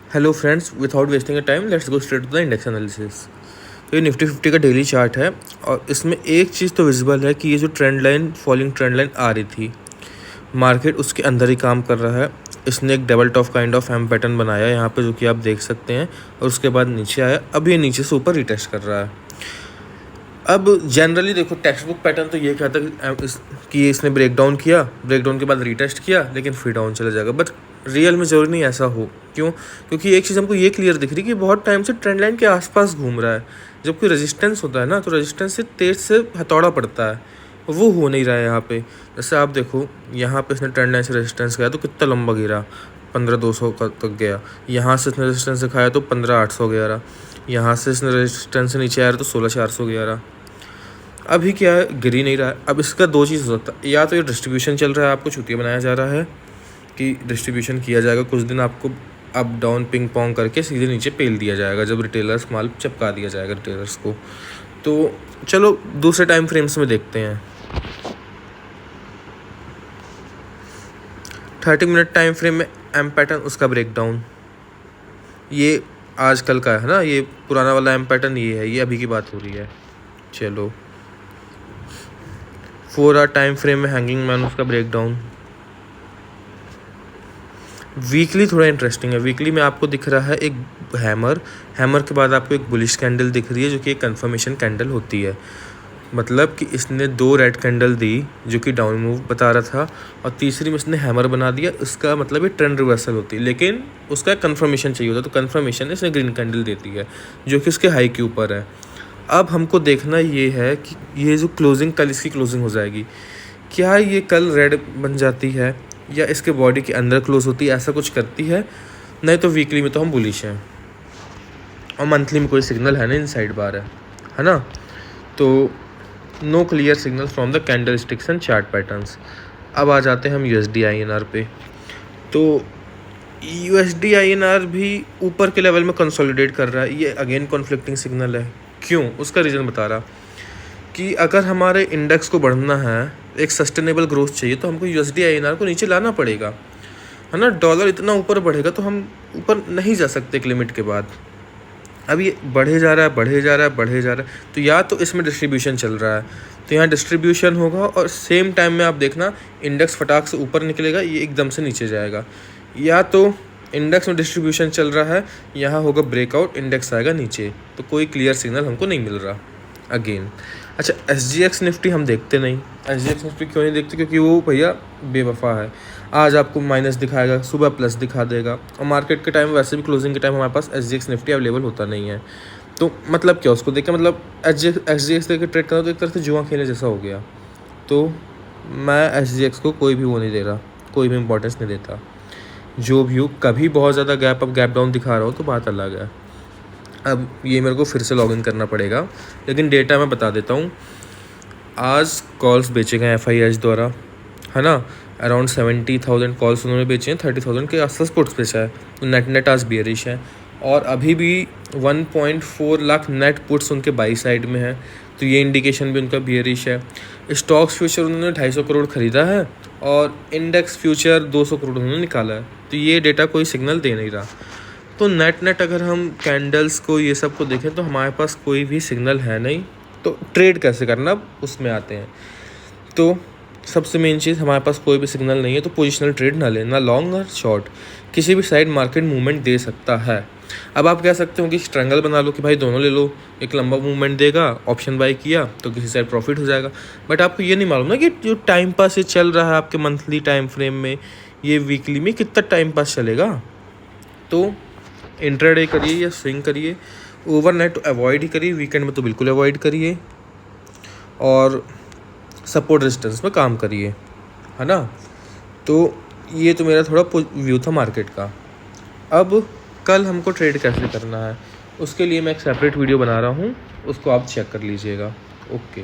Hello friends, without wasting a time let's go straight to the index analysis. तो ये Nifty 50 का daily chart है और इसमें एक चीज़ तो विजिबल है कि ये जो trend line falling trend line आ रही थी, मार्केट उसके अंदर ही काम कर रहा है। इसने एक double top kind of M pattern बनाया यहाँ पे, जो कि आप देख सकते हैं, और उसके बाद नीचे आया। अब ये नीचे से ऊपर रिटेस्ट कर रहा है। अब जनरली देखो, टेक्स्ट बुक पैटर्न तो ये कहता है कि इसने ब्रेकडाउन किया, ब्रेकडाउन के बाद रिटेस्ट किया, लेकिन फिर डाउन चला जाएगा। बट रियल में ज़रूरी नहीं ऐसा हो। क्यों? क्योंकि एक चीज़ हमको ये क्लियर दिख रही है कि बहुत टाइम से ट्रेंड लाइन के आसपास घूम रहा है। जब कोई रेजिस्टेंस होता है ना, तो रेजिस्टेंस से तेज से हथौड़ा पड़ता है, वो हो नहीं रहा है यहाँ पे। जैसे आप देखो, यहाँ पे इसने ट्रेंड लाइन से रेजिस्टेंस गया तो कितना लंबा गिरा, 15,200 तक गया। यहाँ से इसने रेजिस्टेंस दिखाया तो 15,800 गया रहा। यहाँ से इसने रेजिस्टेंस से नीचे आया तो 16,400 गया रहा। अभी क्या है, गिर ही नहीं रहा है। अब इसका दो चीज़ हो सकता है, या तो ये डिस्ट्रीब्यूशन चल रहा है, आपको चुतिया बनाया जा रहा है कि डिस्ट्रीब्यूशन किया जाएगा, कुछ दिन आपको अप डाउन पिंग पोंग करके सीधे नीचे पेल दिया जाएगा जब रिटेलर्स माल चिपका दिया जाएगा रिटेलर्स को। तो चलो दूसरे टाइम फ्रेम्स में देखते हैं। 30 मिनट टाइम फ्रेम में एम पैटर्न, उसका ब्रेकडाउन, ये आजकल का है ना, ये पुराना वाला एम पैटर्न ये है, ये अभी की बात हो रही है। चलो 4 आवर टाइम फ्रेम में हैंगिंग मैन, उसका ब्रेकडाउन। वीकली थोड़ा इंटरेस्टिंग है। वीकली में आपको दिख रहा है एक हैमर के बाद आपको एक बुलिश कैंडल दिख रही है, जो कि एक कंफर्मेशन कैंडल होती है। मतलब कि इसने 2 रेड कैंडल दी जो कि डाउन मूव बता रहा था, और तीसरी में इसने हैमर बना दिया। इसका मतलब ये ट्रेंड रिवर्सल होती है, लेकिन उसका कंफर्मेशन चाहिए होता है, तो कंफर्मेशन इसने ग्रीन कैंडल देती है जो कि इसके हाई के ऊपर है। अब हमको देखना ये है कि ये जो क्लोजिंग, कल इसकी क्लोजिंग हो जाएगी, क्या ये कल रेड बन जाती है या इसके बॉडी के अंदर क्लोज होती है, ऐसा कुछ करती है। नहीं तो वीकली में तो हम बुलिश हैं, और मंथली में कोई सिग्नल है ना, इनसाइड बार है ना। तो no clear signal from the candlesticks and chart patterns. अब आ जाते हैं हम USD INR पे। तो USD INR भी ऊपर के लेवल में कंसोलिडेट कर रहा है। ये अगेन कॉन्फ्लिक्टिंग सिग्नल है। क्यों? उसका रीज़न बता रहा कि अगर हमारे इंडेक्स को बढ़ना है, एक सस्टेनेबल ग्रोथ चाहिए, तो हमको USD INR को नीचे लाना पड़ेगा, है ना। डॉलर इतना ऊपर बढ़ेगा तो हम ऊपर नहीं जा सकते एक लिमिट के बाद। अब ये बढ़े जा रहा है, तो या तो इसमें डिस्ट्रीब्यूशन चल रहा है, तो यहाँ डिस्ट्रीब्यूशन होगा, और सेम टाइम में आप देखना इंडेक्स फटाक से ऊपर निकलेगा, ये एकदम से नीचे जाएगा। या तो इंडेक्स में डिस्ट्रीब्यूशन चल रहा है, यहाँ होगा ब्रेकआउट, इंडेक्स आएगा नीचे। तो कोई क्लियर सिग्नल हमको नहीं मिल रहा अगेन। अच्छा, SGX निफ्टी हम देखते नहीं। SGX निफ्टी क्यों नहीं देखते? क्योंकि वो भैया बेवफा है। आज आपको माइनस दिखाएगा, सुबह प्लस दिखा देगा, और मार्केट के टाइम, वैसे भी क्लोजिंग के टाइम हमारे पास SGX निफ्टी अवेलेबल होता नहीं है। तो मतलब क्या, उसको देख के मतलब SGX देख के ट्रेड करना तो एक तरह से जुआ खेलने जैसा हो गया। तो मैं SGX को कोई भी वो नहीं दे रहा, कोई भी इंपॉर्टेंस नहीं देता। जो भी हो, कभी बहुत ज़्यादा गैप अप गैप डाउन दिखा रहा हो तो बात अलग है। अब ये मेरे को फिर से लॉगिन करना पड़ेगा, लेकिन डेटा मैं बता देता हूँ। आज कॉल्स बेचे गए FIH द्वारा, है ना। अराउंड 70,000 कॉल्स उन्होंने बेचे हैं, 30,000 के आसपास पुट्स बेचा है। तो नेट आज बियरिश है, और अभी भी 1.4 लाख नेट पुट्स उनके बाई साइड में है। तो ये इंडिकेशन भी उनका बियरिश है। स्टॉक्स फ्यूचर उन्होंने 250 करोड़ ख़रीदा है, और इंडेक्स फ्यूचर 200 करोड़ उन्होंने निकाला है। तो ये डेटा कोई सिग्नल दे नहीं रहा। तो नेट अगर हम कैंडल्स को, ये सब को देखें, तो हमारे पास कोई भी सिग्नल है नहीं। तो ट्रेड कैसे करना, अब उसमें आते हैं। तो सबसे मेन चीज़, हमारे पास कोई भी सिग्नल नहीं है, तो पोजिशनल ट्रेड ना लें, ना लॉन्ग और शॉर्ट। किसी भी साइड मार्केट मूवमेंट दे सकता है। अब आप कह सकते हो कि स्ट्रैंगल बना लो कि भाई दोनों ले लो, एक लंबा मूवमेंट देगा, ऑप्शन बाई किया तो किसी साइड प्रॉफिट हो जाएगा। बट आपको ये नहीं मालूम ना कि जो टाइम पास ये चल रहा है आपके मंथली टाइम फ्रेम में, ये वीकली में कितना टाइम पास चलेगा। तो इंट्राडे करिए या स्विंग करिए, ओवरनाइट तो अवॉइड ही करिए, वीकेंड में तो बिल्कुल अवॉइड करिए, और सपोर्ट रेजिस्टेंस में काम करिए, है ना। तो ये तो मेरा थोड़ा व्यू था मार्केट का। अब कल हमको ट्रेड कैसे करना है, उसके लिए मैं एक सेपरेट वीडियो बना रहा हूँ, उसको आप चेक कर लीजिएगा। ओके।